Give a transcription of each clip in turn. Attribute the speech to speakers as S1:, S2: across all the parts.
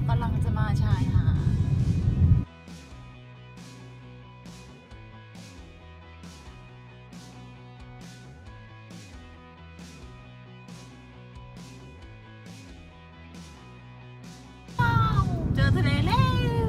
S1: กำลังจะมาชายหาดเจอทะเลแล้ว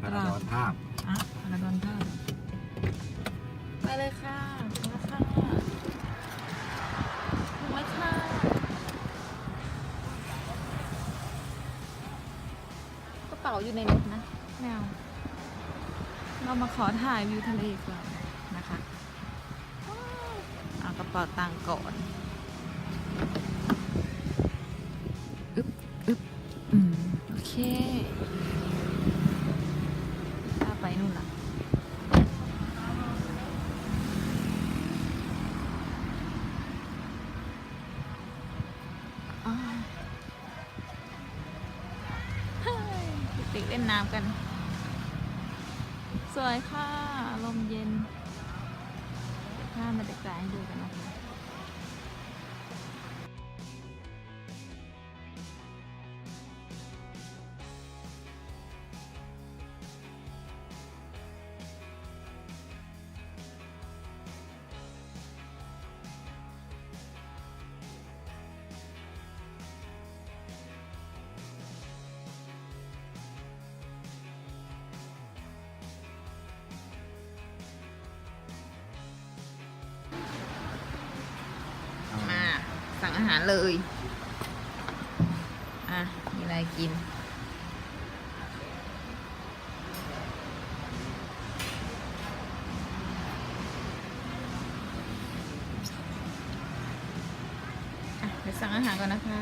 S2: พาราดอนท่าบ
S1: อ่ะพาราดอนท่าไปเลยค่ะถึงแล้วค่ะถึงแล้วค่ะกระเป๋าอยู่ในรถนะแมวเรามาขอถ่ายวิวทะเลก่อนนะคะเอากระเป๋าตังค์ก่อนอึ๊บอึ๊บโอเคถ้าไปนู่นล่ะอ้าวเฮ้ยเด็กๆเล่นน้ำกัน สวยค่ะลมเย็นภาพบรรยากาศให้ดูกันนะคะ มาสั่งอาหารเลยอ่ะมีอะไรกินไปสั่งอาหารก่อนนะคะ